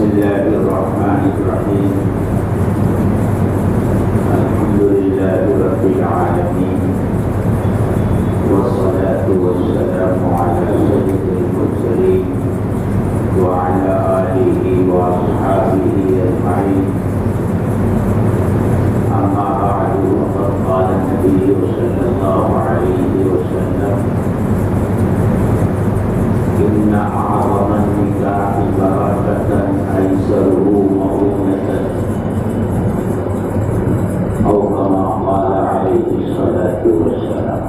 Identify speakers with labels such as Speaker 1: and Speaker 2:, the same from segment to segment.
Speaker 1: الله الرحمن الرحيم الحمد لله رب العالمين والصلاة والسلام على سيد المرسلين وعلى آله وأصحابه أجمعين. أما بعد فقد قال النبي صلى الله عليه وسلم إن أعظم النكاح بركة أيسره مؤونة أو كما قال عليه الصلاة والسلام.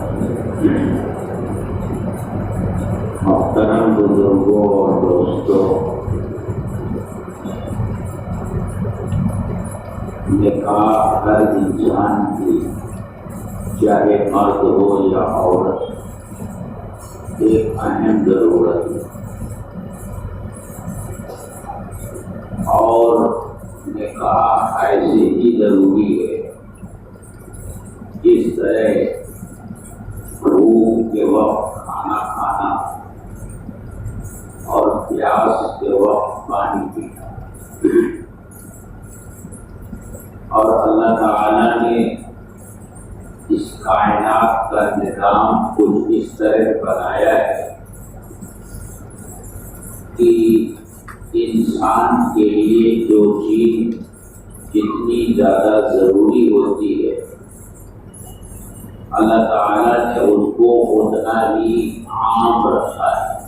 Speaker 1: محترم بزرگوں اور دوستوں، نکاح ہر انسان کی، چاہے مرد ہو یا عورت، ایک اہم ضرورت ہے، اور نکاح ایسے ہی ضروری ہے جس طرح بھوک کے وقت کھانا کھانا اور پیاس کے وقت پانی پینا. اور اللہ تعالیٰ نے اس کائنات کا نظام کچھ اس طرح بنایا ہے کہ انسان کے لیے جو چیز جتنی زیادہ ضروری ہوتی ہے اللہ تعالیٰ نے اس کو اتنا ہی عام رکھا ہے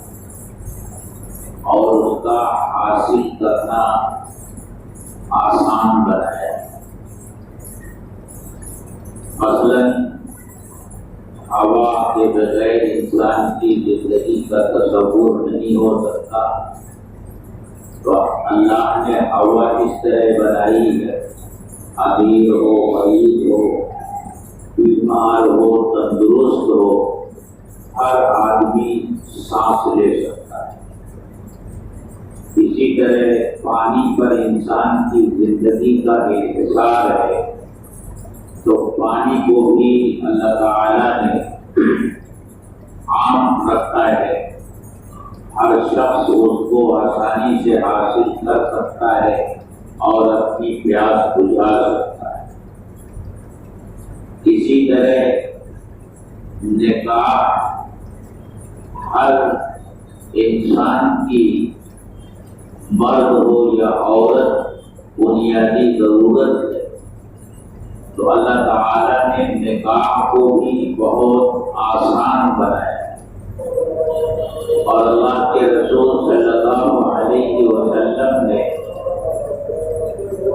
Speaker 1: اور اس کا حاصل کرنا آسان بنایا ہے. مثلاً ہوا کے بغیر انسان کی زندگی کا تصور نہیں ہو سکتا، تو اللہ نے ہوا اس طرح بنائی ہے امیر ہو غریب ہو بیمار ہو تندرست ہو ہر آدمی سانس لے سکتا ہے. اسی طرح پانی پر انسان کی زندگی کا انحصار ہے، تو پانی کو بھی اللہ تعالیٰ نے عام رکھا ہے، ہر شخص اس کو آسانی سے حاصل کر سکتا ہے اور اپنی پیاس بجھا سکتا ہے. اسی طرح نکاح ہر انسان کی، مرد ہو یا عورت، بنیادی ضرورت ہے. تو اللہ تعالیٰ نے نکاح کو بھی بہت آسان بنایا اور اللہ کے رسول صلی اللہ علیہ وسلم نے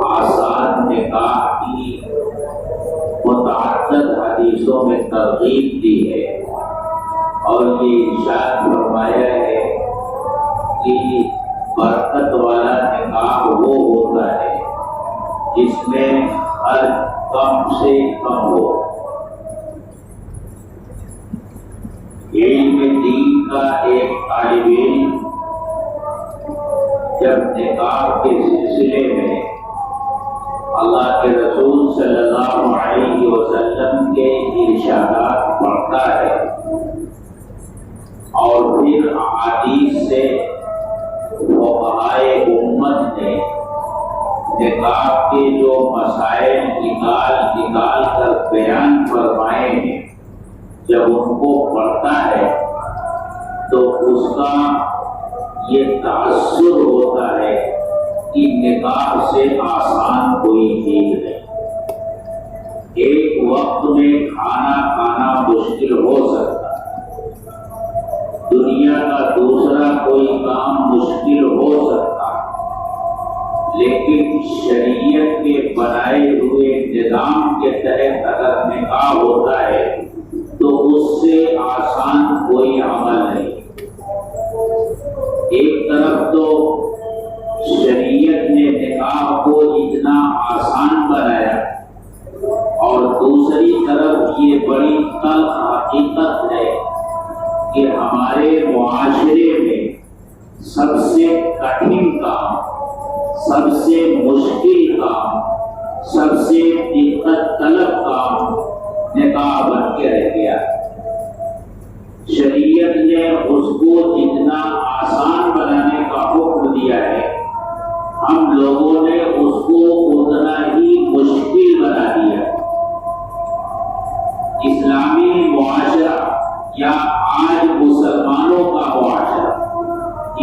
Speaker 1: آسان نکاح کی متعدد حدیثوں میں ترغیب دی ہے، اور یہ ارشاد فرمایا ہے کہ برکت والا نکاح وہ ہوتا ہے جس میں ہر کم سے کم ہو. علم دین کا ایک طالب علم جب نکاح کے سلسلے میں اللہ کے رسول صلی اللہ علیہ وسلم کے ارشادات پڑھتا ہے اور پھر احادیث سے فقہائے امت نے نکاح کے جو مسائل نکال کر بیان فرمائے ہیں، جب ان کو پڑھتا ہے تو اس کا یہ تاثر ہوتا ہے کہ نکاح سے آسان کوئی چیز نہیں. ایک وقت میں کھانا کھانا مشکل ہو سکتا ہے، دنیا کا دوسرا کوئی کام مشکل ہو سکتا، لیکن شریعت کے بنائے ہوئے نظام کے تحت اگر نکاح ہوتا ہے تو اس سے آسان کوئی عمل نہیں. ایک طرف تو شریعت نے نکاح کو اتنا آسان بنایا اور دوسری طرف یہ بڑی تلخ حقیقت ہے کہ ہمارے معاشرے میں سب سے کٹھن کام، سب سے مشکل کام، سب سے دقت طلب کام نکاح بن کے رہ گیا. شریعت نے اس کو اتنا آسان بنانے کا حکم دیا ہے ہم لوگوں نے اس کو اتنا ہی مشکل بنا دیا۔ اسلامی معاشرہ یا آج مسلمانوں کا معاشرہ،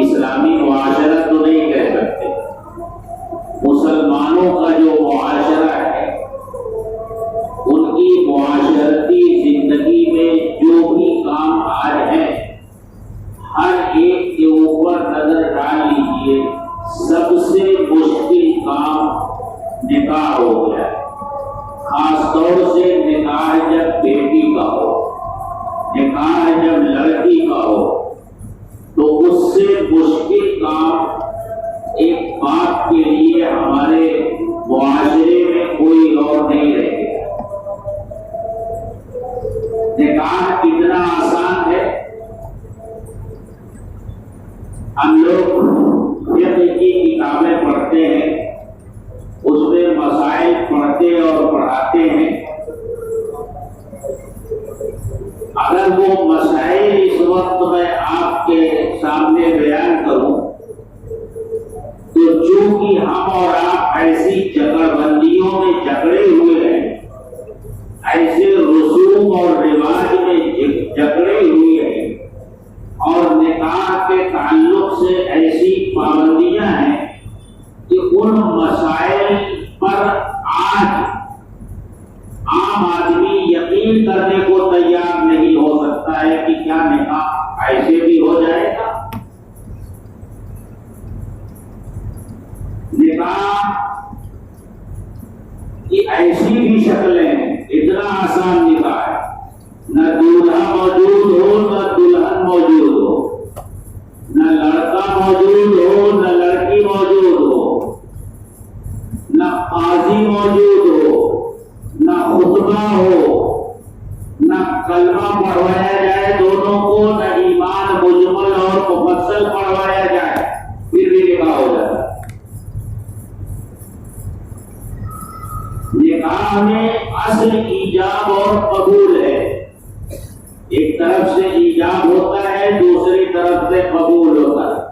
Speaker 1: اسلامی معاشرہ تو نہیں کہہ سکتے، مسلمانوں کا جو معاشرہ ہے، ان کی معاشرتی زندگی میں جو بھی کام آج ہے، ہر ایک کے اوپر نظر ڈال لیجیے، سب سے مشکل کام نکاح ہو گیا ہے۔ خاص طور سے نکاح جب بیٹی کا ہو، نکاح جب لڑکی کا ہو، تو اس سے مشکل کام ایک باپ کے لیے ہمارے معاشرے میں کوئی اور نہیں رہ گیا۔ نکاح کتنا آسان ہے، ہم لوگ فقہ کی کتابیں پڑھتے ہیں، اس میں مسائل پڑھتے اور پڑھاتے ہیں۔ اگر وہ مسائل اس وقت میں آپ کے سامنے بیان کروں تو چونکہ ہم اور آپ ایسی جگہ بندیوں میں جکڑے ہوئے ہیں، ایسے رسوم اور رواج میں جکڑے ہوئے ہیں، اور نکاح کے تعلق سے ایسی پابندیاں ہیں کہ ان مسائل پر آج عام آدمی یقین کرنے کو تیار نہیں ہو سکتا ہے کہ کیا نکاح ایسے بھی ہو جائے گا۔ نکاح کی ایسی بھی شکلیں ہیں، اتنا آسان نکاح ہے، نہ دولہا موجود ہو نہ دلہن موجود ہو، نہ لڑکا موجود ہو نہ لڑکی موجود ہو، نہ قاضی موجود ہو نہ خطبہ ہو، نہ کلمہ پڑھوایا جائے دونوں کو، نہ ایمان مجمل اور مفصل پڑھوایا جائے، پھر بھی نکاح ہو جاتا ہے۔ نکاح میں اصل ایجاب اور قبول ہے، ایک طرف سے ایجاب ہوتا ہے، دوسری طرف سے قبول ہوتا ہے۔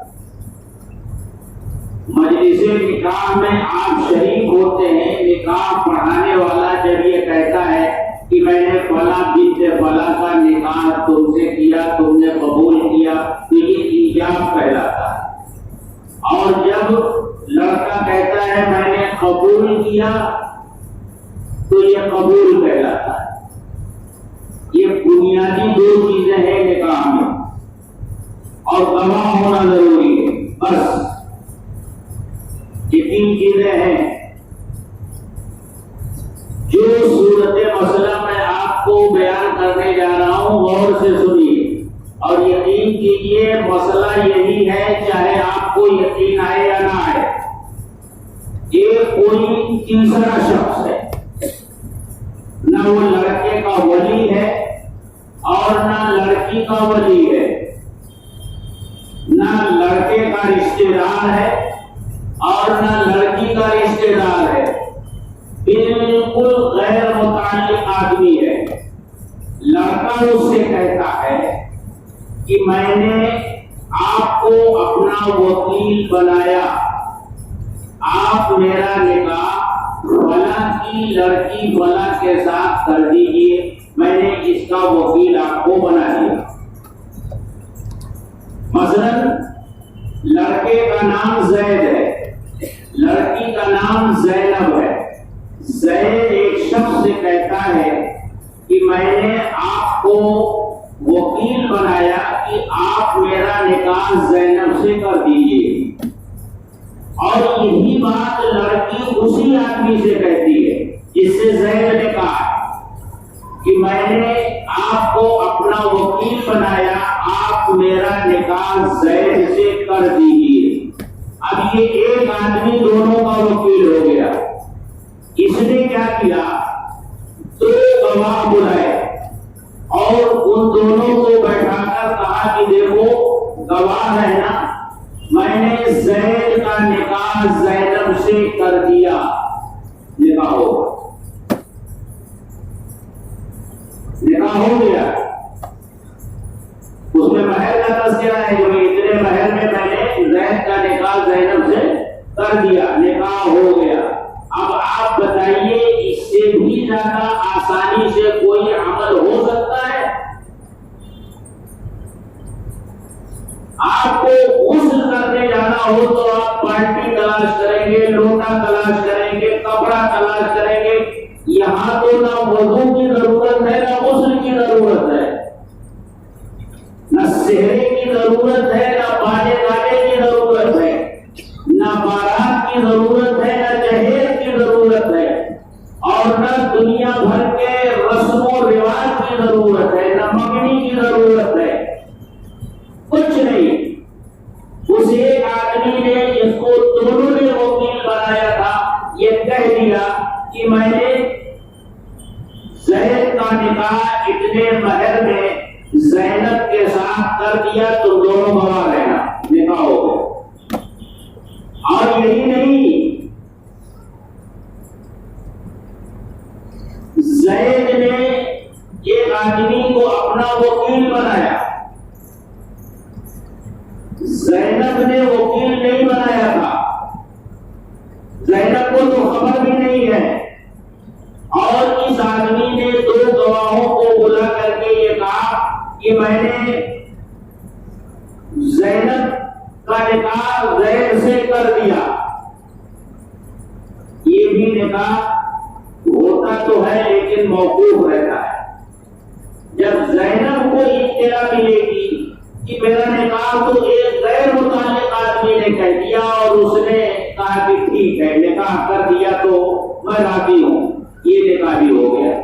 Speaker 1: مجلس نکاح میں آپ شریک ہوتے ہیں، نکاح پڑھانے والا جب یہ کہتا ہے کہ میں نے فلاں بنت فلاں کا نکاح تم سے کیا، تم نے قبول کیا، تو یہ ایجاب کہلاتا ہے۔ اور جب لڑکا کہتا ہے میں نے قبول کیا، تو یہ قبول کہلاتا ہے۔ یہ بنیادی دو چیزیں ہیں نکاح میں، اور گواہ ہونا ضروری ہے، بس یہ تین چیزیں ہیں۔ جو صورت مسئلہ میں آپ کو بیان کرنے جا رہا ہوں، غور سے سنیے اور یقین کیجیے، مسئلہ یہی ہے، چاہے آپ کو یقین آئے یا نہ آئے۔ یہ کوئی تیسرا شخص ہے، نہ وہ لڑکے کا ولی ہے اور نہ لڑکی کا ولی ہے، نہ لڑکے کا رشتہ دار ہے اور نہ لڑکی کا رشتہ دار ہے، بالکل غیر متعلق آدمی ہے۔ لڑکا اس سے کہتا ہے کہ میں نے آپ کو اپنا وکیل بنایا، آپ میرا نکاح فلاں کی لڑکی فلاں کے ساتھ کر دیجئے، میں نے اس کا وکیل آپ کو بنا دیا۔ مثلا لڑکے کا نام زید ہے، لڑکی کا نام زینب ہے۔ زید ایک شخص سے کہتا ہے کہ میں نے آپ کو وکیل بنایا کہ آپ میرا نکاح زینب سے کر دیجئے، اور یہی بات لڑکی اسی آدمی سے کہتی ہے جس سے زید نے کہا کہ میں نے آپ کو اپنا وکیل بنایا، آپ میرا نکاح زید سے کر دیجئے۔ اب یہ ایک آدمی دونوں کا وکیل ہو گیا۔ اس نے کیا کیا، دو گواہ بلائے اور ان دونوں کو بیٹھا کر کہا کہ دیکھو گواہ ہے نا، میں نے زید کا نکاح زینب سے کر دیا، نکاح ہو گیا۔ اس میں مہر کا تذکرہ ہے کہ اتنے مہر میں نے زید کا نکاح زینب سے کر دیا، نکاح ہو گیا۔ اب آپ بتائیے اس سے بھی زیادہ آسانی سے کوئی عمل ہو سکتا ہے؟ آپ کو غسل کرنے جانا ہو تو آپ بالٹی تلاش کریں گے، لوٹا تلاش کریں گے، کپڑا تلاش کریں گے۔ یہاں تو نہ وضو کی ضرورت ہے، نہ غسل کی ضرورت ہے، نہ سہرے کی ضرورت ہے، نہ باجے گانے کی ضرورت ہے، نہ بارات کی ضرورت ہے، نہ جہیز کی ضرورت ہے، اور نہ دنیا بھر کے رسم و رواج کی ضرورت ہے، نہ منگنی کی ضرورت ہے، کچھ نہیں۔ اس ایک آدمی نے جس کو دونوں نے وکیل بنایا تھا یہ کہہ دیا کہ میں نے زید کا نکاح اتنے مہر میں زینب کے ساتھ کر دیا، تو دونوں گواہ رہنا، نکاح ہو گیا۔ اور یہی نہیں، زید نے ایک آدمی کو اپنا وکیل بنایا، زینب نے وکیل نہیں بنایا تھا، زینب کو تو خبر بھی نہیں ہے۔ اور اس آدمی نے دو گواہوں کو بلا کر کے یہ کہا کہ میں نے زینب کا نکاح زید سے کر دیا۔ یہ بھی نکاح ہوتا تو ہے لیکن موقوف رہتا ہے۔ جب زینب کو اطلاع ملے گی کہ میرا نکاح تو ایک غیر متعلق آدمی نے کہہ دیا اور اس نے کہا کہ ٹھیک ہے نکاح کر دیا تو میں راضی ہوں، یہ نکاح بھی ہو گیا۔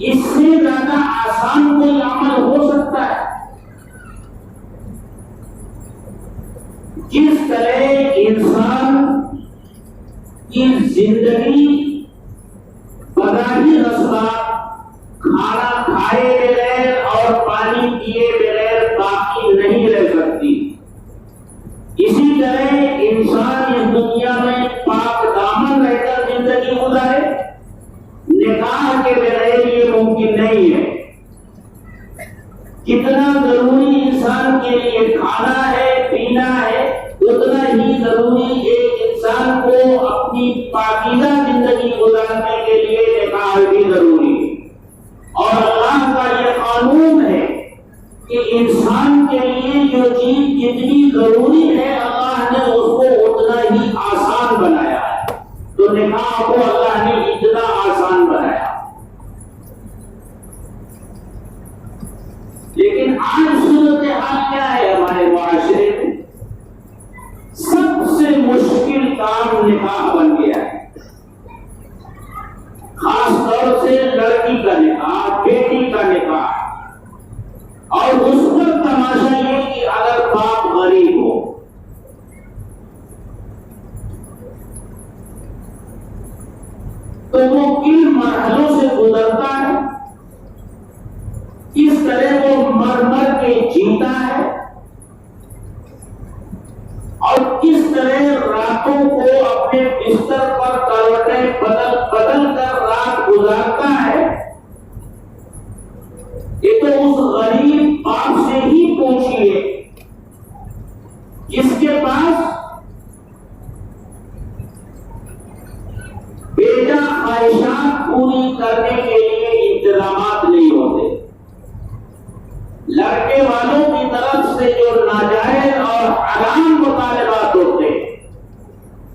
Speaker 1: اس سے زیادہ آسان کوئی عمل ہو سکتا ہے؟ جس طرح انسان کی زندگی بغیر اسباب، کھانا کھائے بغیر اور پانی پیے بغیر باقی نہیں رہ سکتی، اسی طرح انسان اس دنیا میں پاک دامن رہ کر زندگی گزارے، نکاح کے بغیر یہ ممکن نہیں ہے۔ جتنا ضروری انسان کے لیے کھانا ہے، پینا ہے، اتنا ہی ضروری ایک انسان کو اپنی پاکیزہ زندگی گزارنے کے لیے نکاح بھی ضروری ہے۔ اور اللہ کا یہ قانون ہے کہ انسان کے لیے جو چیز جتنی ضروری ہے اللہ نے اس کو اتنا ہی آسان بنایا ہے، تو نکاح کو اللہ نے اتنا آسان بنایا۔ لیکن آج صورتحال کیا ہے ہمارے معاشرے میں؟ سب سے مشکل کام نکاح بن گیا ہے، خاص طور سے لڑکی کا نکاح، بیٹی کا نکاح۔ اور اس پر تماشا یہ کہ اگر باپ غریب ہو تو وہ کن مرحلوں سے گزرتا ہے، کس طرح وہ مر مر کے جیتا ہے، اور کس طرح راتوں کو اپنے بستر پر کروٹیں بدل بدل کر رات گزارتا ہے، یہ تو اس غریب باپ سے ہی پوچھیے جس کے پاس بیٹا خواہشات پوری کرنے کے لیے انتظامات نہیں ہوتے۔ لڑکے والوں کی طرف سے جو ناجائز اور حرام مطالبات ہوتے،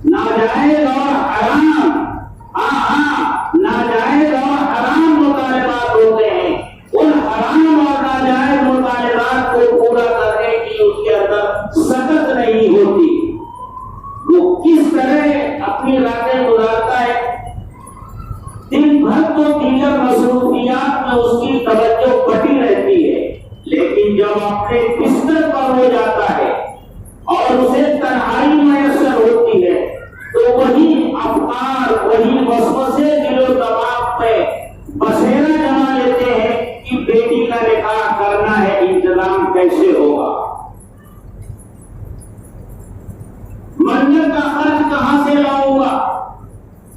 Speaker 1: ناجائز اور حرام، ناجائز اور حرام مطالبات ہوتے ہیں، ان حرام اور ناجائز مطالبات کو پورا کرنے کی اس کے اندر سخت نہیں ہوتی۔ وہ کس طرح اپنی راتیں گزارتا ہے، دن بھر تو دیگر مصروفیات میں اس کی توجہ بٹی رہتی ہے، لیکن جب اپنے بستر پر ہو جاتا ہے اور اسے تنہائی میسر ہوتی ہے تو وہی افکار، وہی وسوسے دل و دماغ پہ بسیرا جما لیتے ہیں کہ بیٹی کا نکاح کرنا ہے، انتظام کیسے ہوگا، منظر کا خرچ کہاں سے لاؤں گا،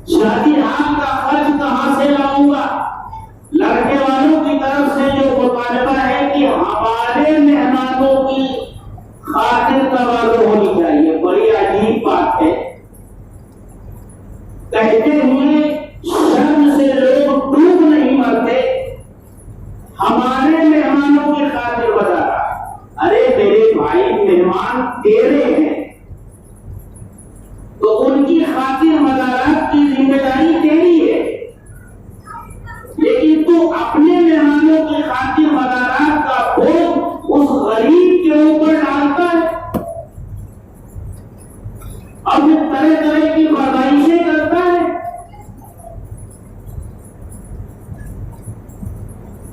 Speaker 1: شادی حال کا خرچ کہاں سے لاؤں گا۔ لڑکے والوں کی طرف سے جو مطالبہ ہے کہ ہمارے مہمانوں کی خاطر تواضع ہونی چاہیے، کہتے ہوئے شرم سے لوگ ڈوب نہیں مرتے، ہمارے مہمانوں کی خاطر بتا رہا، ارے میرے بھائی مہمان تیرے ہیں تو ان کی خاطر مدارات کی ذمہ داری تیری ہے، لیکن تو اپنے مہمانوں کی خاطر مدارات کا بوجھ اس غریب کے اوپر ڈالتا ہے اور پھر طرح طرح کی فرمائشیں کرتا ہے۔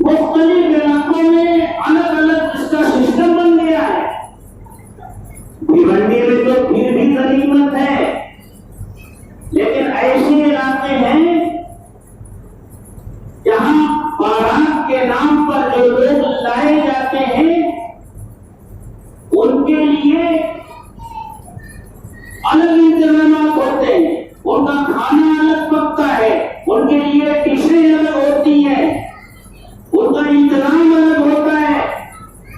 Speaker 1: مختلف علاقوں میں الگ الگ اس کا سسٹم بن گیا ہے، بھیونڈی میں تو پھر بھی غنیمت ہے، لیکن ایسے علاقے ہیں جہاں بارات کے نام پر جو لوگ لائے جاتے ہیں ان کے لیے الگ انتظامات ہوتے ہیں، ان کا کھانا الگ پکتا ہے، ان کے لیے ڈشیں الگ ہوتی ہیں، ان کا انتظام الگ ہوتا ہے۔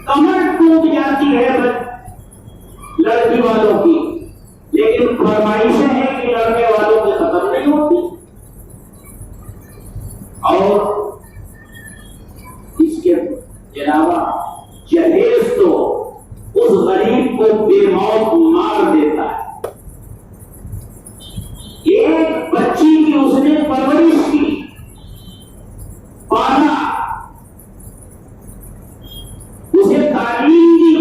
Speaker 1: کمر ٹوٹ جاتی ہے لڑکی والوں کی، لیکن فرمائشیں ہیں کہ لڑکے والوں کی ختم نہیں ہوتی، اور اس کے علاوہ جہیز تو اس غریب کو بے موت مار دیتا ہے۔ ایک بچی کی اس نے پرورش کی، پالا، اسے تعلیم دی،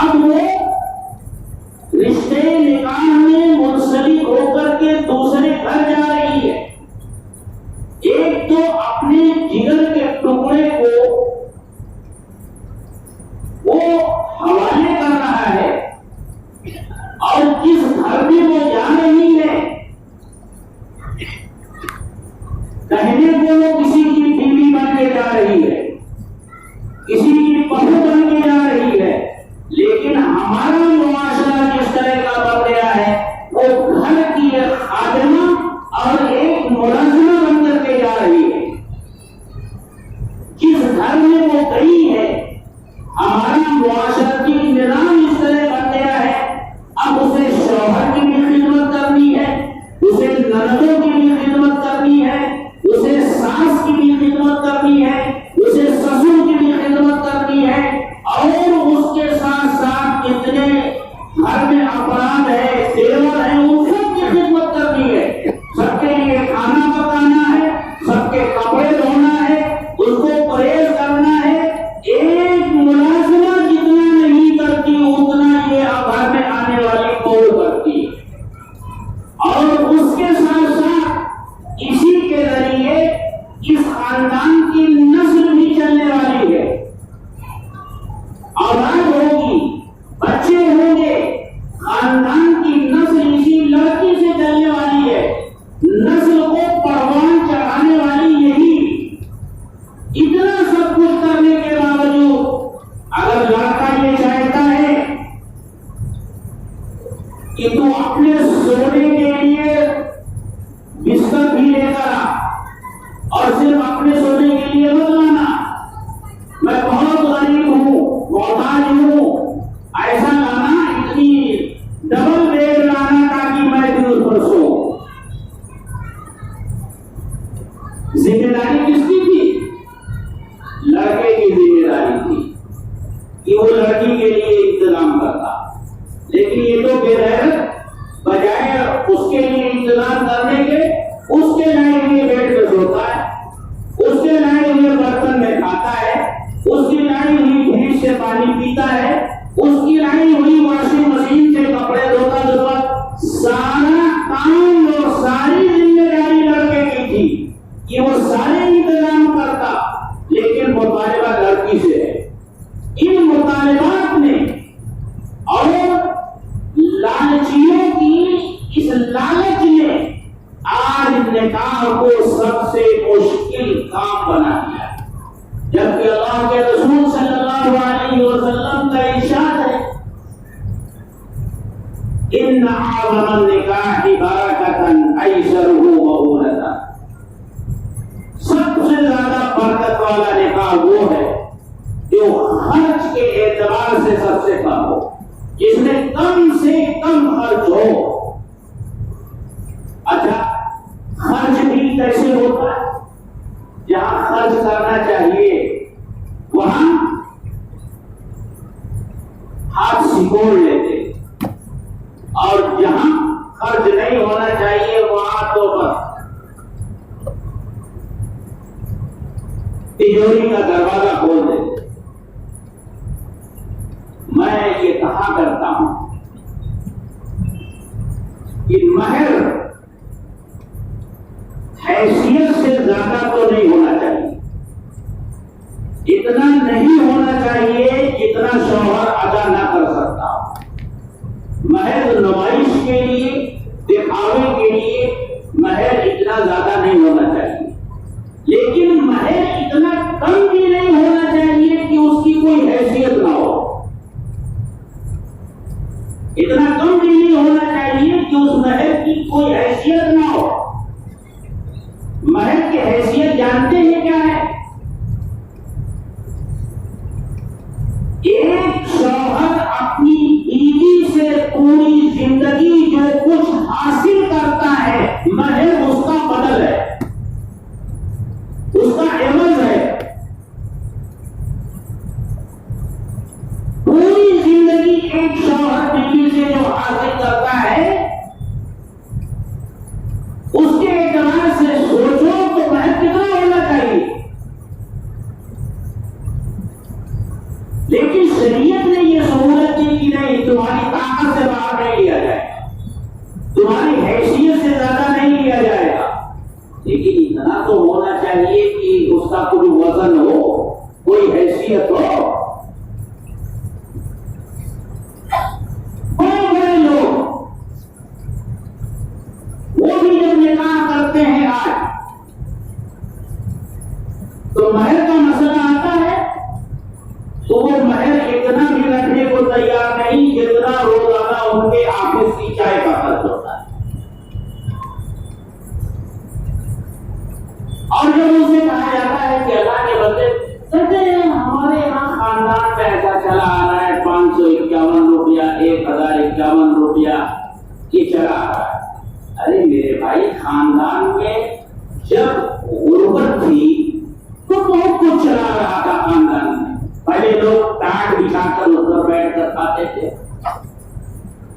Speaker 1: اب وہ رشتے نکاح میں منسلک ہو کر کے دوسرے گھر جا رہی ہے۔ ایک تو اپنے جگر کے ٹکڑے کو وہ حوالے کر رہا ہے، اور جس گھر میں وہ جا رہی ہے کہنے کو وہ کسی کی بیوی بن کے جا رہی ہے، کسی کی بہو بن کے جا رہی ہے، لیکن ہمارا معاشرہ جس طرح کا بن گیا ہے وہ گھر کی ایک خادمہ اور ایک ملازمہ بن کر کے جا رہی ہے۔ جس گھر میں وہ گئی ہے ہمارا معاشرتی نظام اس طرح بن گیا ہے، اب اسے شوہر کی بھی خدمت کرنی ہے، اسے نندوں کی بھی خدمت کرنی ہے، اسے ساس کی بھی خدمت کرنی ہے، اسے سسر کی بھی خدمت کرنی ہے، اور اس کے ساتھ ساتھ جتنے گھر میں افراد ہیں، دیور ہیں، ان سب کی خدمت کرنی ہے، سب کے لیے کھانا پکانا ہے، سب کے کپڑے دھونا ہے، ان کو پرہیز کرنا ہے۔ ایک ملازمہ جتنا نہیں کرتی اتنا یہ گھر میں آنے والی بہو کرتی ہے، اور اس کے ساتھ ساتھ اسی کے ذریعے اس خاندان کی نسل بھی چلنے والی ہے، اولاد ہوگی، بچے ہوں گے، خاندان کی نسل اسی لڑکی سے چلنے والی ہے، نسل کو پروان چڑھانے والی یہی۔ اتنا سب کچھ کرنے کے باوجود اگر لڑکا یہ چاہتا ہے کہ تو اپنے سونے کے لیے بستر بھی لے کر آ، اور صرف اپنے سونے کے لیے مت لانا، میں بہت غریب ہوں، محتاج ہوں، ایسا لانا، اتنی ڈبل بیڈ لانا تاکہ میں بھی اس پر سوؤں۔ ذمہ داری کس کی تھی؟ لڑکے کی ذمہ داری تھی کہ وہ لڑکی کے لیے انتظام کرتا، لیکن یہ تو بے غیرت بجائے اس کے لیے انتظام کرنے کے اس کے لائے ہوئے بیڈ پہ سوتا ہے، اس کے لائے ہوئے برتن میں کھاتا ہے، اس کی لائی ہوئی فریج سے پانی پیتا ہے، اس کی لائی ہوئی واشنگ مشین سے کپڑے دھوتا دھوتا، سارا کام اور ساری ذمہ داری لڑکے کی تھی کہ وہ سارے انتظام کرتا، لیکن مطالبہ لڑکی سے ہے۔ ان مطالبات نے اور لالچیوں کی اس لالچ نے آج نکاح کو سب سے مشکل کام بنا دیا، جبکہ اللہ کے رسول صلی اللہ علیہ وسلم کا ارشاد ہے، ان اعظم النکاح برکۃ ایسرہ مؤونۃ، سب سے زیادہ برکت والا نکاح وہ ہے جو خرچ کے اعتبار سے سب سے کم ہو، جس میں کم سے کم خرچ ہو، خرچ کرنا چاہیے وہاں ہاتھ سکوڑ لیتے، اور جہاں خرچ نہیں ہونا چاہیے وہاں تو تجوری کا دروازہ کھول دیتے۔ میں یہ کہا کرتا ہوں کہ مہر حیثیت سے زیادہ تو نہیں ہونا چاہیے، اتنا نہیں ہونا چاہیے جتنا شوہر ادا نہ کر سکتا۔ مہر نمائش کے لیے، دکھاوے کے لیے مہر اتنا زیادہ نہیں ہونا چاہیے، لیکن مہر اتنا کم بھی نہیں ہونا چاہیے کہ اس کی کوئی حیثیت نہ ہو، اتنا کم بھی نہیں ہونا چاہیے کہ اس مہر کی کوئی حیثیت نہ ہو۔ مہر کی حیثیت جانتے ہیں کیا ہے؟ ایک شوہر اپنی بیوی سے پوری زندگی جو کچھ حاصل کرتا ہے، مہر اس کا بدل ہے، اس کا عوض ہے۔ پوری زندگی ایک شوہر بیوی سے جو حاصل کرتا ہے، اس کے اعتبار سے سوچو تو مہر کتنا ہونا چاہیے۔ لیکن شریعت نے یہ سہولت دی کہ نہیں، تمہاری طاقت سے باہر نہیں لیا جائے گا، تمہاری حیثیت سے زیادہ نہیں لیا جائے گا، لیکن اتنا تو ہونا چاہیے کہ اس کا کوئی وزن ہو، کوئی حیثیت ہو۔ بڑے بڑے لوگ وہ بھی جب نکاح کرتے ہیں آج تو مہر کا مسئلہ آتا ہے تو وہ مہر اتنا بھی رکھنے کو تیار نہیں جتنا روزانہ ان کے آفس کی چائے کا خرچ ہوتا ہے۔ اور جب ان سے کہا جاتا ہے کہ اللہ کے بندے کہتے ہیں ہمارے یہاں خاندان میں ایسا چلا آ رہا ہے 551 روپیہ 1051 روپیہ یہ چلا آ رہا ہے۔ ارے میرے بھائی، خاندان میں جب غربت تھی تو بہت کچھ چلا رہا تھا خاندان میں۔ پہلے لوگ ٹاٹ بچھا کر اس پر بیٹھ کر کھاتے تھے،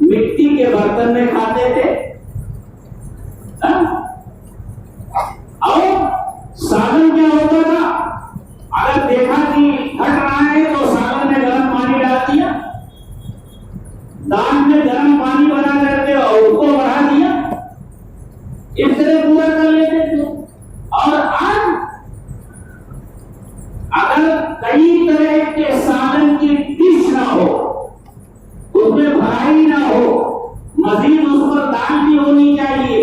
Speaker 1: مٹی کے برتن میں کھاتے تھے، اور سالن کیا ہوتا تھا؟ اگر دیکھا کہ ہٹ رہا ہے تو سالن میں گرم پانی ڈال دیا، دال میں گرم پانی بنا کرتے اور اس کو بڑھا دیا، اس طرح پورا کر لیتے تھے۔ اور آج اگر کئی طرح کے سالن کی ڈش نہ ہو، اس میں بھرائی نہ ہو، مزید اس پر دال بھی ہونی چاہیے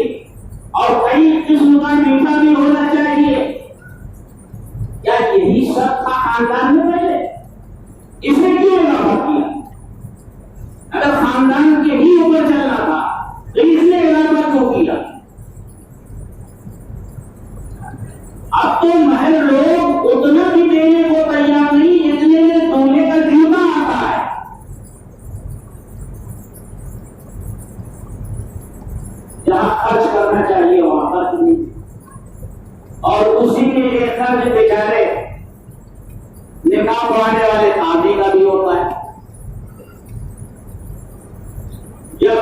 Speaker 1: اور کئی قسم کا میٹھا بھی ہونا چاہیے، کیا یہی سب تھا خاندان میں پہلے؟ اس نے کیوں اضافہ کیا؟ اگر خاندان کے ہی اوپر چلنا تھا تو اس نے اضافہ کیوں کیا؟ اب تو مہر لوگ اتنا بھی دینے کو تیار نہیں جتنے میں دولے کا جوتا آتا ہے۔ جہاں خرچ کرنا چاہیے وہاں خرچ نہیں، اور اسی میں ایک خرچ بیچارے نکاح پڑھانے والے قاضی کا بھی ہوتا ہے۔ جب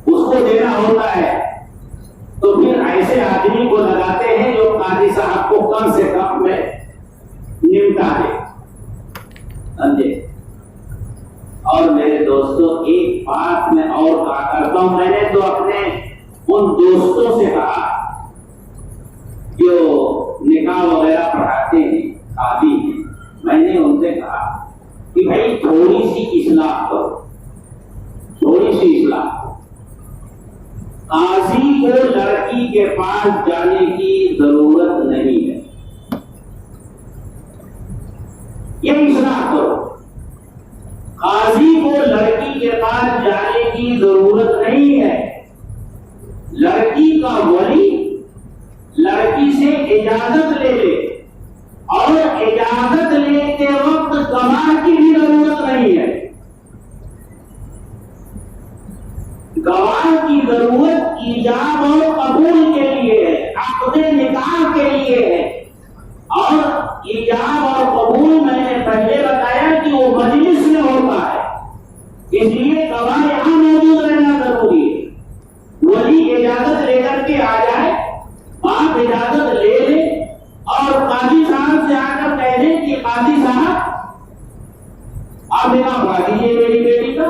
Speaker 1: اس کو دینا ہوتا ہے تو پھر ایسے آدمی کو لگاتے ہیں جو قاضی صاحب کو کم سے کم میں نمٹا دے، سمجھے؟ اور میرے دوستوں، ایک بات میں اور کہا کرتا ہوں، میں نے تو اپنے ان دوستوں سے کہا جو نکاح وغیرہ پڑھاتے ہیں، قاضی ہیں، میں نے ان سے کہا کہ بھائی تھوڑی سی اصلاح کرو، تھوڑی سی اصلاح کرو۔ قاضی کو لڑکی کے پاس جانے کی ضرورت نہیں ہے، یہ اصلاح کرو۔ قاضی کو لڑکی کے پاس جانے کی ضرورت نہیں ہے، لڑکی کا ولی لڑکی سے اجازت لے لے، اور اجازت لیتے وقت گواہ کی بھی ضرورت نہیں ہے۔ گواہ کی ضرورت ایجاب اور قبول کے لیے ہے، عقد نکاح کے لیے ہے، ایجاب اور قبول میں نے پہلے بتایا کہ وہ مجلس میں ہوتا ہے، اس لیے گواہ یہاں موجود رہنا ضروری ہے۔ ولی اجازت لے کر کے آ جائے، آپ اجازت لے لیں اور قاضی صاحب سے آ کر کہہ دیں کہ قاضی صاحب آپ نکاح پڑھا دیجیے میری بیٹی کا۔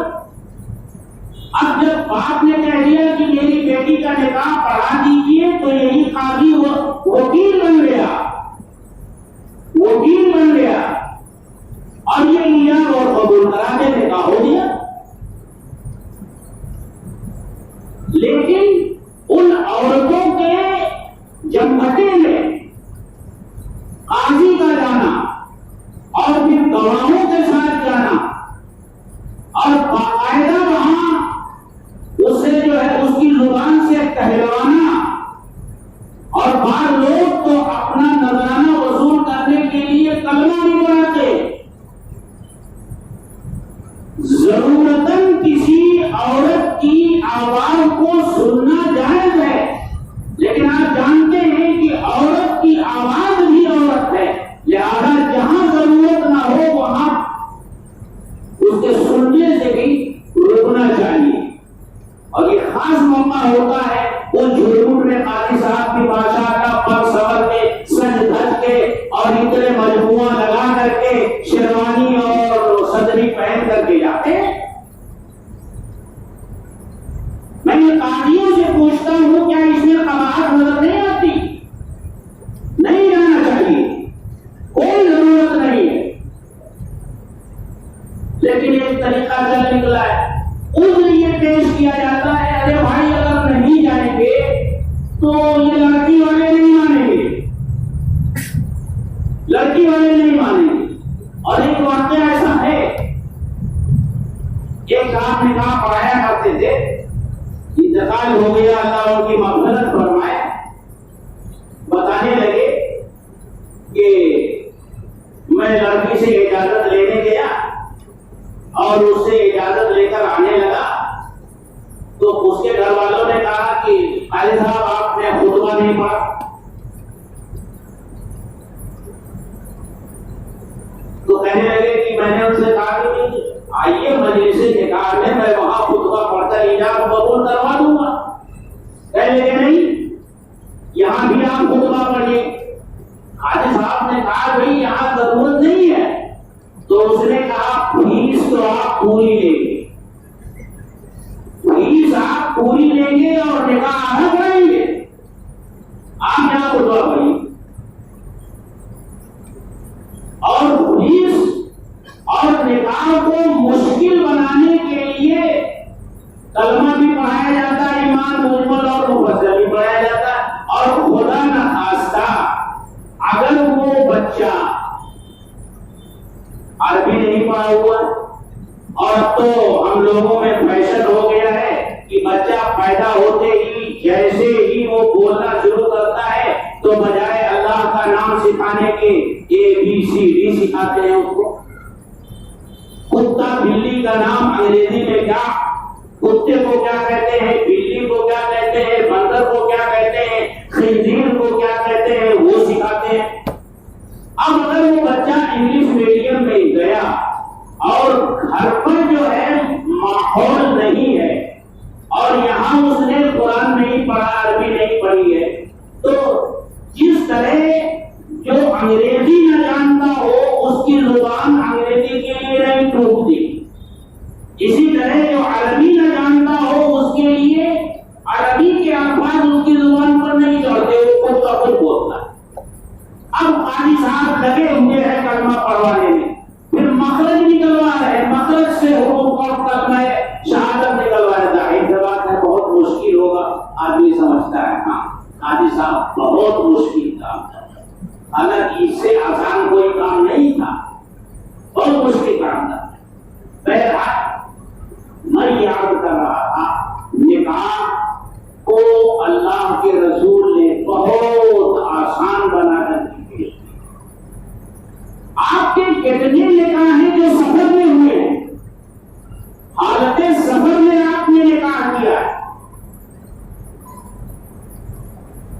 Speaker 1: اب جب باپ نے کہہ دیا کہ میری بیٹی کا نکاح پڑھا دیجیے تو یہی قاضی وکیل بن گیا، وکیل بن گیا اور یہ ایجاب اور قبول کرا کے نکاح ہو گیا۔ لیکن ان عورتوں کے جمگھٹے میں قاضی کا جانا اور پھر گواہوں کے ساتھ جانا اور باقاعدہ وہاں اس سے جو ہے اس کی زبان سے کہلوانا، اور بعض لوگ تو اپنا نذرانہ وصول کرنے کے لیے کلمہ نہیں پڑھاتے۔ ضرورتاً کسی عورت کی آواز کو سننا جائز ہے، لیکن آپ جانتے ہیں کہ عورت کی آواز بھی عورت ہے، لہذا جہاں ضرورت نہ ہو وہاں اس کے سننے سے بھی رکنا چاہیے۔ اور یہ خاص موقع ہوتا ہے وہ جھوٹ میں قاضی صاحب کی بادشاہ کا پر سور کے سج دھج کے اور اتنے مجموعہ لگا کر کے شیروانی اور صدری پہن کر کے جاتے ہیں۔ میں یہ قاضیوں سے پوچھتا ہوں کیا اس میں قباحت نظر نہیں آتی؟ نہیں جانا چاہیے، کوئی ضرورت نہیں ہے، لیکن ایک طریقہ چل نکلا ہے۔ اس لیے پیش کیا جاتا ہے ارے بھائی اگر نہیں جائیں گے تو یہ لڑکی والے نہیں مانیں گے، لڑکی والے نہیں مانیں گے۔ اور ایک واقعہ ایسا ہے، ایک صاحب نکاح پڑھایا کرتے تھے، انتقال ہو گیا، اللہ ان کی مغفرت فرمائے، بتانے لگے کہ میں لڑکی سے اجازت لینے گیا اور اس سے اجازت لے کر آنے لگا تو اس کے گھر والوں نے کہا کہ قاضی صاحب آپ نے خطبہ نہیں پڑھا۔ تو کہنے لگے کہ میں نے ان سے کہا کہ آئیے مجلس نکاح میں وہاں خطبہ پڑھ کر ایجاب قبول کروا دوں گا۔ کہنے لگے نہیں، یہاں بھی آپ خطبہ پڑھیے۔ قاضی صاحب نے کہا بھائی یہاں ضرورت نہیں ہے، تو اس نے کہا فیس تو آپ پوری لیں گے، فیس آپ پوری لیں گے اور نکاح آگے کریں گے، آپ یہاں خطبہ پڑھیے۔ اور فیس اور نکاح کو مشکل بنانے کے لیے کلمہ بھی پڑھایا جاتا ہے، ایمان مجمل اور مفصل بھی پڑھایا جاتا ہے، اور خدا نخواستہ اگر وہ بچہ عربی نہیں پڑھا ہوا، اور اب تو ہم لوگوں میں فیشن ہو گیا ہے کہ بچہ پیدا ہوتے ہی جیسے ہی وہ بولنا شروع کرتا ہے تو بجائے اللہ کا نام سکھانے کے ABCD سکھاتے ہیں اس کو۔ کتا بلی کا نام انگریزی میں کیا، کتے کو کیا کہتے ہیں، بلی کو کیا کہتے ہیں، بندر کو کیا کہتے ہیں، خنزیر کو کیا کہتے ہیں، وہ سکھاتے ہیں۔ اب اگر وہ بچہ انگلش میڈیم میں گیا اور گھر پر جو ہے ماحول نہیں ہے اور یہاں اس نے قرآن نہیں پڑھا، عربی نہیں پڑھی ہے، تو جس طرح جو انگریزی نہ جانتا ہو اس کی زبان انگریزی کے لیے نہیں ٹوٹتی، اسی طرح جو عربی نہ جانتا ہو اس کے لیے عربی کے الفاظ اس کی زبان پر نہیں چڑھتے، وہ خود کا خود بولتا ہے۔ اب قاضی صاحب لگے ہوئے ہیں کلمہ پڑھوانے میں، پھر مخرج نکلوا رہے، مخرج سے حروف اور کلمہ شہادت نکلوا رہتا ہے۔ ایک بات ہے بہت مشکل ہوگا، آدمی سمجھتا ہے ہاں قاضی صاحب بہت مشکل کام تھا، حالانکہ اس سے آسان کوئی کام نہیں تھا، بہت مشکل کام تھا۔ بہرحال میں یاد کر رہا تھا نکاح کو اللہ کے رسول نے بہت آسان بنا کر دی۔ آپ کے کتنے نکاح ہیں جو سفر میں ہوئے ہیں، حالت سفر میں آپ نے نکاح کیا ہے،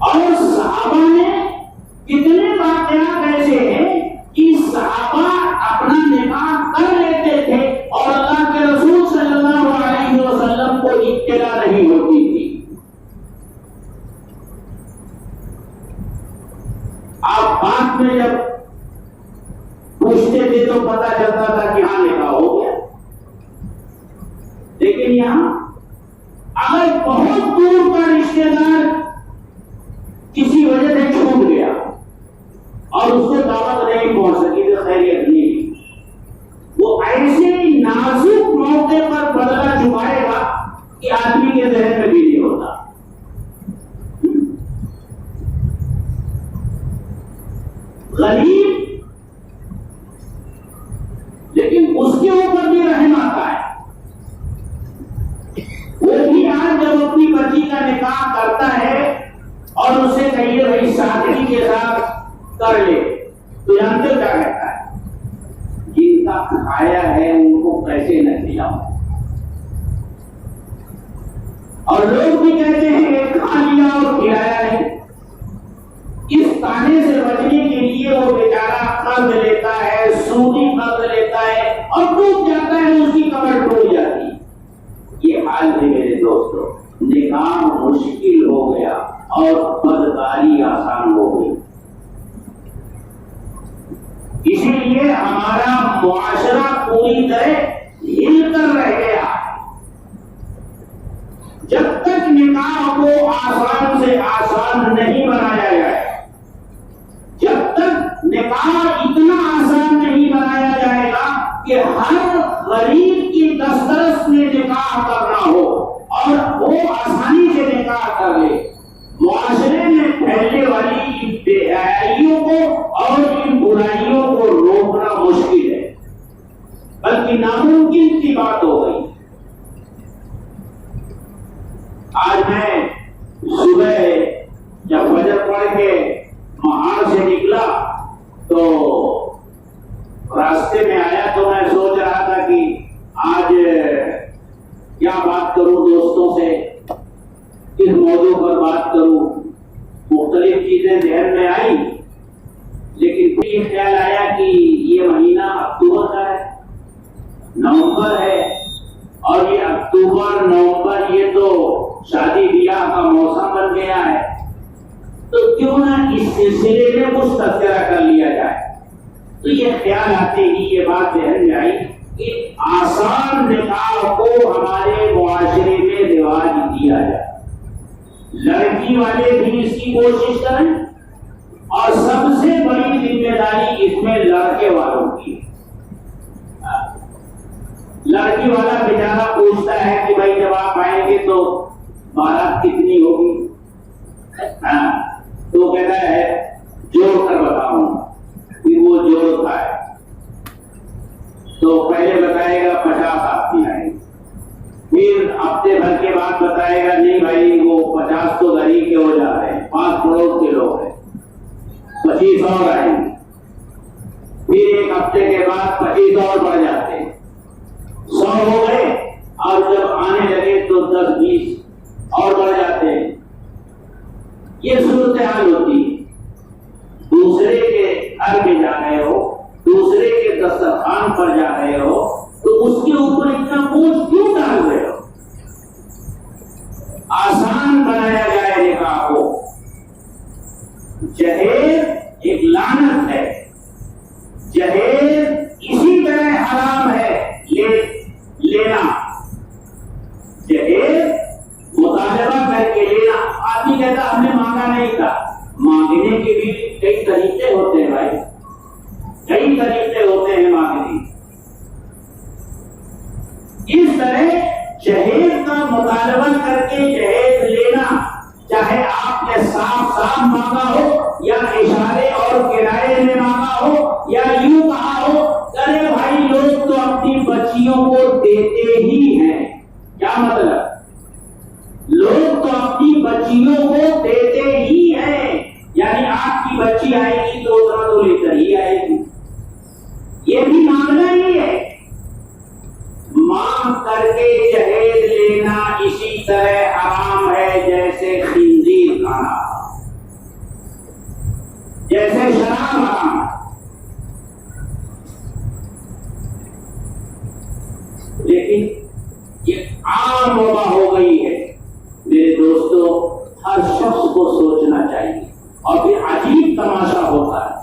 Speaker 1: اور صحابہ نے کتنے واقعات ایسے ہیں لیکن یہاں اگر بہت دور کا رشتے دار کسی وجہ سے چھوٹ گیا اور اس کو دعوت نہیں پہنچ سکی تو خیریت نہیں، وہ ایسے نازک موقع پر بدلہ چکائے گا کہ آدمی کے ذہن میں بھی نہیں ہوتا۔ غریب لیکن اس کے اوپر بھی رحم آتا ہے، وہ بھی آج جب اپنی بچی کا نکاح کرتا ہے اور اسے کہیے بھائی سادگی کے ساتھ کر لے تو جانتے کیا کہتا ہے؟ جن کا کھایا ہے ان کو کیسے نہ کھلاؤ، اور لوگ بھی کہتے ہیں کہ کھا لیا اور کھلایا نہیں۔ اس تانے سے بچنے کے لیے وہ بیچارہ قرض لیتا ہے، سودی قرض لیتا ہے اور ڈوب جاتا ہے، اس کی کمر ٹوٹ جاتی ہے۔ یہ حال ہے میرے دوستوں، نکاح مشکل ہو گیا اور بدکاری آسان ہو گئی۔ اسی لیے ہمارا معاشرہ پوری طرح ہل کر رہ گیا۔ جب تک نکاح کو آسان سے آسان نہیں بنایا جائے، جب تک نکاح اتنا آسان نہیں بنایا جائے گا کہ ہر غریب کی دسترس میں نکاح کرنا ہو اور وہ آسانی سے نکاح کر لے، معاشرے میں پھیلنے والی ان بے حیائیوں کو اور ان برائیوں کو روکنا مشکل ہے، بلکہ ناممکن کی بات ہو گئی۔ آج میں صبح جب فجر پڑھ کے مہار سے نکلا تو راستے میں آیا تو میں سوچ رہا تھا کہ آج کیا بات کروں دوستوں سے، کس موضوع پر بات کروں۔ مختلف چیزیں ذہن میں آئی، لیکن پھر یہ خیال آیا کہ یہ مہینہ اکتوبر کا ہے، نومبر ہے، اور یہ اکتوبر نومبر یہ تو شادی بیاہ کا موسم بن گیا ہے، تو کیوں نہ اس سلسلے میں کچھ تذکرہ کر لیا جائے۔ تو یہ خیال آتے ہی یہ بات ذہن میں آئی کہ آسان نکاح کو ہمارے معاشرے میں رواج دیا جائے، لڑکی والے بھی اس کی کوشش کریں، اور سب سے بڑی ذمہ داری اس میں لڑکے والوں کی۔ لڑکی والا بیچارہ پوچھتا ہے کہ بھائی جب آپ آئیں گے تو بارات کتنی ہوگی؟ تو کہتا ہے جوڑ کر بتاؤں، پھر وہ جوڑتا ہے تو پہلے بتائے گا 50 آدمی آئیں گے، پھر ہفتے بھر کے بعد بتائے گا نہیں بھائی وہ 50 تو گھر ہی کے ہو جا رہے ہیں، 5 کروڑ کے لوگ ہیں، 25 اور آئیں گے، پھر ایک ہفتے کے بعد 25 اور بڑھ جاتے ہیں، 100 ہو گئے، اور جب آنے لگے تو 10-20 اور بڑھ جاتے ہیں۔ یہ صورتحال ہوتی ہے۔ دوسرے کے گھر میں جا رہے ہو، دوسرے کے دسترخوان پر جا رہے ہو تو اس کے اوپر اتنا بوجھ کیوں ڈال رہے ہو؟ آسان بنایا جائے نکاح کو۔ جہیز ایک لعنت ہے، جہیز اسی طرح حرام ہے لینا، جہیز مطالبہ کر کے لینا۔ آدمی کہتا ہم نے مانگا نہیں تھا، مانگنے کے بھی کئی طریقے ہوتے ہیں بھائی، کئی طریقے ہوتے ہیں مانگنے۔ اس طرح جہیز کا مطالبہ کر کے جہیز لینا، چاہے آپ نے صاف صاف مانگا ہو یا اشارے اور کرائے میں مانگا ہو یا یوں کہا ہو، ارے بھائی لوگ تو اپنی بچیوں کو دیتے ہی ہیں۔ کیا مطلب؟ لوگ تو اپنی بچیوں کو دیتے ہی ہیں، یعنی آپ کی بچی آئے گی تو اتنا تو لے کر ہی آئے گی، یہ بھی مانگنا ہی ہے۔ مانگ کر کے جہیز لینا اسی طرح حرام ہے جیسے خنزیر کھانا، جیسے شراب حرام۔ لیکن یہ عام وبا ہو گئی ہے میرے دوستوں، ہر شخص کو سوچنا چاہیے۔ اور پھر عجیب تماشا ہوتا ہے،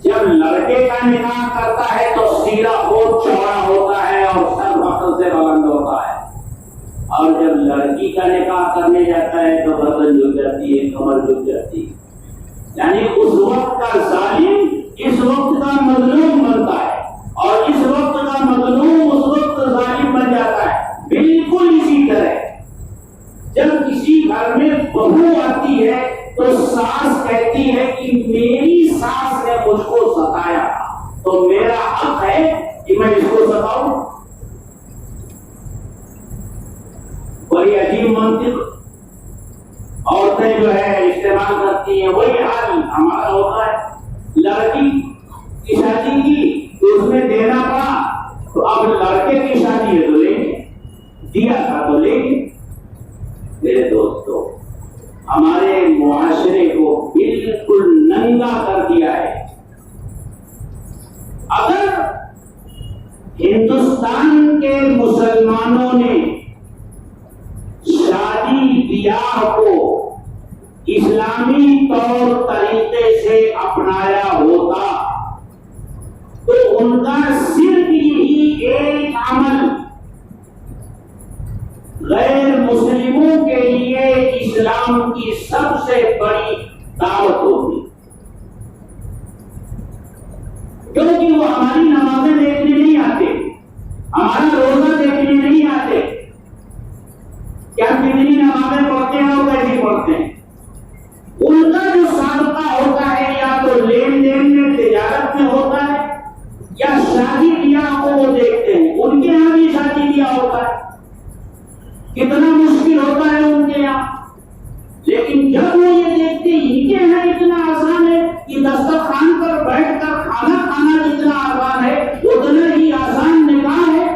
Speaker 1: جب لڑکے کا نکاح کرتا ہے تو سیرا بہت چوڑا ہوتا ہے اور سر وقت سے بلند ہوتا جاتا ہے تو گردن جھک جاتی ہے، کمر جھک جاتی ہے. یعنی اس وقت کا ظالم اس وقت کا مظلوم بنتا ہے، اور اس وقت کا مظلوم اس وقت ظالم بن جاتا ہے. بالکل اسی طرح جب کسی گھر میں بہو آتی ہے تو ساس کہتی ہے کہ میری ساس نے مجھ کو ستایا تو میرا حق ہے کہ میں اس کو ستاؤں. بڑی عجیب منطق عورتیں جو ہے استعمال کرتی ہیں. وہی حال ہمارا ہوتا ہے. لڑکی کی شادی کی تو اس میں دینا پڑا، تو اب لڑکے کی شادی ہے تو لیں گے، دیا تھا تو لیں گے. میرے دوستو، ہمارے معاشرے کو بالکل ننگا کر دیا ہے. اگر ہندوستان کے مسلمانوں نے شادی بیاہ کو اسلامی طور طریقے سے اپنایا ہوتا تو ان کا صرف یہی ایک عمل غیر مسلموں کے لیے اسلام کی سب سے بڑی دعوت ہوتی، کیونکہ وہ ہماری نمازیں دیکھنے نہیں آتے، ہمارا روزہ دیکھنے نہیں آتے، کیا کتنی نمازیں پڑھتے ہیں اور کیسی پڑھتے ہیں. ان کا جو سابقہ ہوتا ہے یا تو لین دین میں تجارت میں ہوتا ہے یا شادی بیاہ کو وہ دیکھتے ہیں. ان کے یہاں بھی شادی بیاہ ہوتا ہے، کتنا مشکل ہوتا ہے ان کے یہاں، لیکن جب وہ یہ دیکھتے ان کے یہاں اتنا آسان ہے کہ دسترخوان پر بیٹھ کر کھانا کھانا جتنا آسان ہے اتنا ہی آسان نکاح ہے،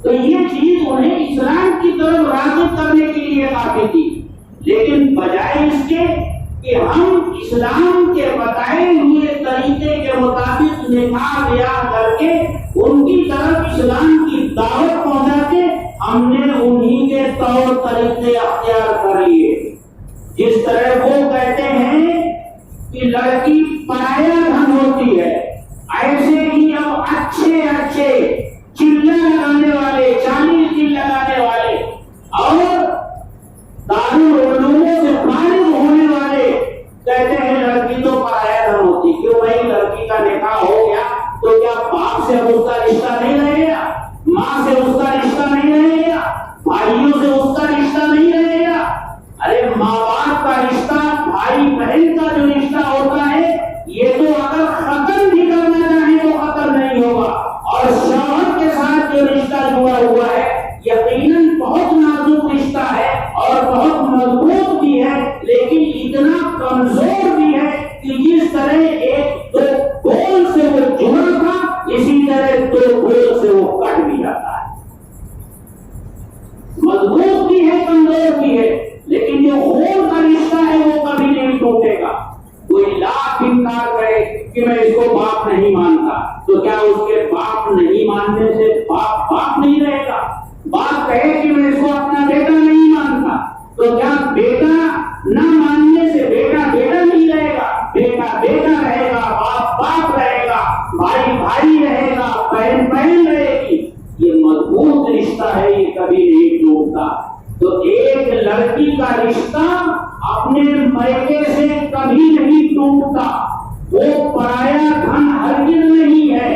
Speaker 1: تو یہ چیز انہیں اسلام کی طرف راغب کرنے کے لیے کافی تھی. لیکن بجائے اس کے کہ ہم اسلام کے بتائے ہوئے طریقے کے مطابق نکاح بیاہ کر کے ان کی طرف اسلام کی دعوت پہنچا کے ہم نے انہی کے طور طریقے اختیار کر لیے. جس طرح وہ کہتے ہیں کہ لڑکی پرایا دھن ہوتی ہے، ایسے ہی اب اچھے اچھے چلہ لگانے والے، 40 دن لگانے والے اور دارالعلوموں سے فارغ ہونے والے کہتے ہیں لڑکی تو پرایا دھن ہوتی. کیوں بھائی؟ لڑکی کا نکاح ہو گیا تو کیا باپ سے اب اس کا رشتہ نہیں رہے گا، ماں سے اس کا رشتہ نہیں رہے گا، بھائیوں سے اس کا رشتہ نہیں رہے گا؟ ارے ماں باپ کا رشتہ، بھائی بہن کا جو رشتہ ہوتا ہے یہ تو اگر ختم بھی کرنا چاہیں تو ختم نہیں ہوگا. اور شوہر کے ساتھ جو رشتہ جڑا ہوا ہے یقیناً بہت نازک رشتہ ہے اور بہت مضبوط بھی ہے، لیکن اتنا کمزور بھی ہے کہ جس طرح ایک دو گول سے وہ جڑا تھا اسی طرح دو گول سے وہ کٹ بھی جاتا ہے. مضبوط بھی ہے، کمزور بھی ہے، لیکن جو خون کا رشتہ ہے وہ کبھی نہیں ٹوٹے گا. کوئی لاکھ انکار کرے کہ میں اس کو باپ نہیں مانتا تو کیا اس کے باپ نہیں ماننے سے باپ باپ نہیں رہے گا؟ باپ کہے کہ میں اس کو اپنا بیٹا نہیں مانتا تو کیا بیٹا نہ ماننے سے بیٹا بیٹا نہیں رہے گا؟ بیٹا بیٹا رہے گا، باپ باپ رہے گا، بھائی بھائی رہے گا، بہن بہن رہے گی. یہ مضبوط رشتہ ہے، یہ کبھی نہیں ٹوٹتا. تو ایک لڑکی کا رشتہ اپنے میکے سے کبھی نہیں ٹوٹتا. وہ پرایا دھن ہرگز نہیں ہے،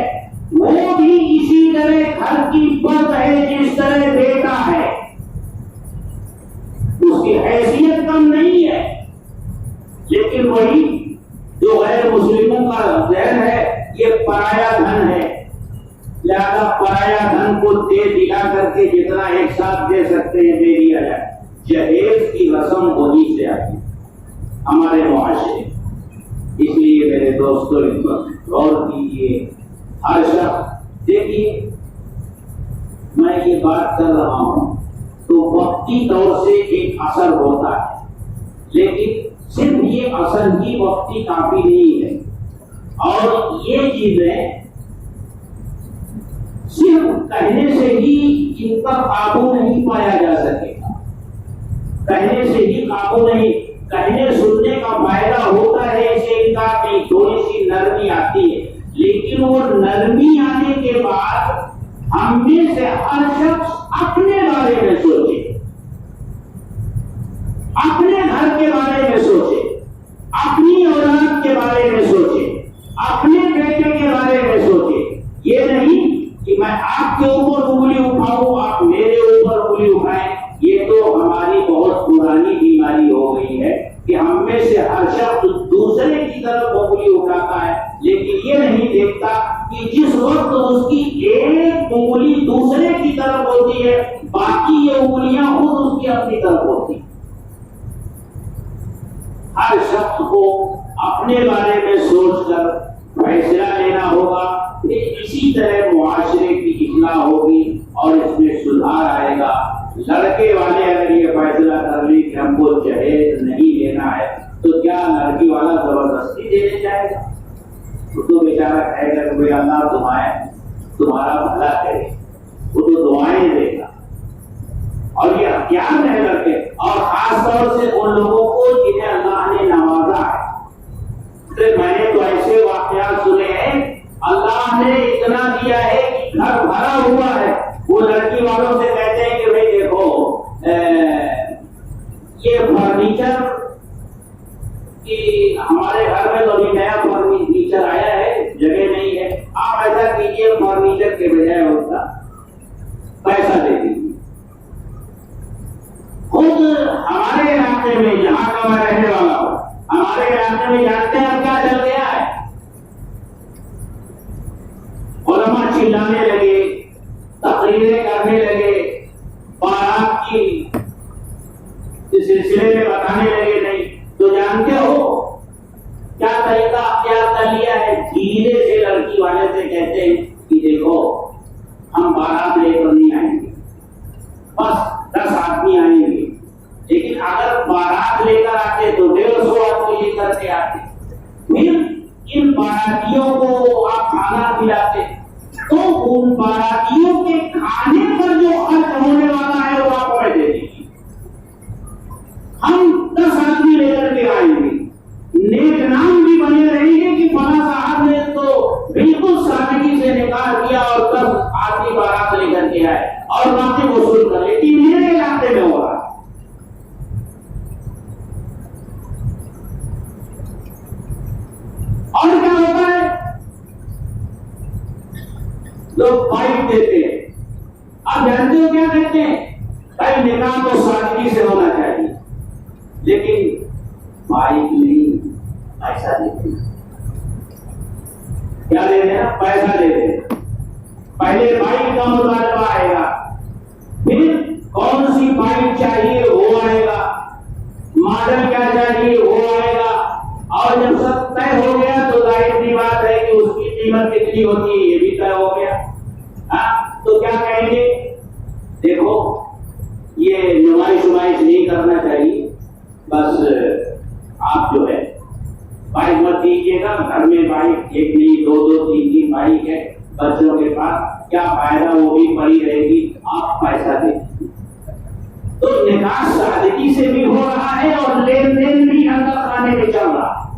Speaker 1: وہ بھی اسی طرح گھر کی بت ہے جس طرح بیٹا ہے، اس کی حیثیت کم نہیں ہے. لیکن وہی جو غیر مسلموں کا ذہن ہے یہ پرایا دھن ہے، لہذا پرایا دھن کو دے دلا کر کے جتنا ایک ساتھ دے سکتے ہیں دے دیا جائے. جہیز کی رسم وہی سے آتی ہمارے معاشرے. اس لیے میرے دوستوں اس پر غور کیجیے. ہر شخص دیکھیے، میں یہ بات کر رہا ہوں تو وقتی طور سے ایک اثر ہوتا ہے، لیکن صرف یہ اثر ہی وقتی کافی نہیں ہے. اور یہ چیزیں صرف کہنے سے ہی ان پر قابو نہیں پایا جا سکے گا. کہنے سے ہی قابو نہیں، کہنے سننے کا فائدہ ہوتا ہے اسے ان کا کہ تھوڑی سی نرمی آتی ہے، لیکن وہ نرمی آنے کے بعد ہم میں سے ہر شخص اپنے بارے میں سوچے. کے بارے میں سوچے، اپنی اولاد کے بارے میں سوچے، اپنے بیٹے کے بارے میں سوچے. یہ نہیں کہ میں آپ کے اوپر انگلی اٹھاؤں، آپ میرے اوپر انگلی اٹھائیں. یہ تو ہماری بہت پرانی بیماری ہو گئی ہے کہ ہم میں سے ہر شخص دوسرے کی طرف انگلی اٹھاتا ہے، لیکن یہ نہیں دیکھتا کہ جس وقت اس کی ایک انگلی دوسرے کی طرف ہوتی ہے، باقی یہ انگلیاں خود اس کی اپنی طرف ہوتی ہیں. ہر شخص کو اپنے بارے میں سوچ کر فیصلہ لینا ہوگا. اسی طرح معاشرے کی اصلاح ہوگی اور اس میں سدھار آئے گا. لڑکے والے اگر یہ فیصلہ کر لیں کہ ہم کو جہیز نہیں لینا ہے تو کیا لڑکی والا زبردستی دینے جائے گا؟ وہ تو بیچارہ کہے گا کہ اللہ تمہارا بھلا کرے، وہ تو دعائیں دے گا. اور یہ اختیار ہے لڑکے، اور خاص طور سے ان لوگوں کو جنہیں اللہ نے نوازا ہے. میں نے تو ایسے واقعات سنے ہیں اللہ نے اتنا دیا ہے کہ گھر بھرا ہوا ہے. وہ لڑکی والوں سے کہتے ہیں کہ بھائی دیکھو یہ فرنیچر کہ ہمارے گھر میں تو ابھی نیا فرنیچر آیا ہے، جگہ نہیں ہے، آپ ایسا کیجیے فرنیچر کے بجائے اس کا پیسہ دے دیجیے. خود ہمارے علاقے میں جہاں کا میں رہنے والا ہوں، ہمارے علاقے میں جانتے ہیں کیا چل گیا ہے؟ علماء چلانے لگے، تقریریں کرنے لگے، بارات کی سلسلے میں بتانے لگے. نہیں تو جانتے ہو کیا طریقہ اختیار کر لیا ہے؟ دھیرے سے لڑکی والے سے کہتے ہیں کہ دیکھو ہم بارات لے کر نہیں آئیں گے، بس 10 آدمی آئیں گے، لیکن اگر بارات لے کر آتے تو 150 آدمی لے کر کے آتے. پھر ان باراتیوں کو آپ کھانا کھلاتے تو ان باراتیوں کے کھانے پر جو خرچ ہونے والا ہے وہ آپ کو دے دیجیے. ہم 10 آدمی لے کر کے آئیں گے، نیک نام بھی بنے رہیں گے کہ فلاں صاحب نے تو بالکل سادگی سے نکاح کیا اور 10 آدمی بارات لے کر کے آئے اور باقی وصول کر لے. میرے علاقے میں ہو رہا. اور کیا ہوتا ہے؟ لوگ بائک دیتے ہیں. آپ جانتے ہو کیا کہتے ہیں؟ بھائی نکاح تو سادگی سے ہونا چاہیے، لیکن بائک نہیں، پیسہ دیتے ہیں. کیا دے رہے ہیں؟ پیسہ دے رہے ہیں. پہلے بائک کا مطالبہ آئے گا، پھر کون سی بائک چاہیے وہ آئے گا، ماڈل کیا چاہیے وہ آئے گا، اور جب سب طے ہو گیا تو ظاہر سی بات ہے کہ اس کی قیمت کتنی ہوتی ہے یہ بھی طے ہو گیا. تو کیا کہیں گے؟ دیکھو یہ نمائش نہیں کرنا چاہیے، بس آپ جو ہے بائک مت دیجیے گا. گھر میں بائک ایک نہیں 2 3 بائک ہے بچوں کے پاس، کیا فائدہ، وہ بھی پڑی رہے گی، آپ پیسہ دیں. تو نکاح سادگی سے بھی ہو رہا ہے اور لین دین بھی اندر خانے میں چل رہا ہے.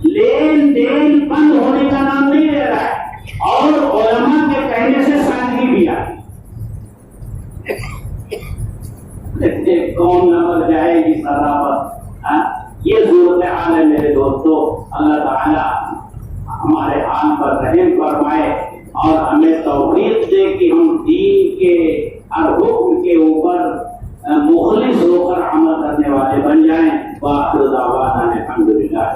Speaker 1: لین دین بند ہونے کا نام نہیں لے رہا ہے اور علماء کے کہنے سے سادگی بھی آئی. کون نمبر جائے گی سزا پر. یہ صورت حال ہے میرے دوستو. اللہ تعالی ہمارے حال پر رحم فرمائے اور ہمیں توفیق دے کہ ہم دین کے ہر حکم کے اوپر مخلص ہو کر عمل کرنے والے بن جائیں. وآخر دعوانا الحمدللہ.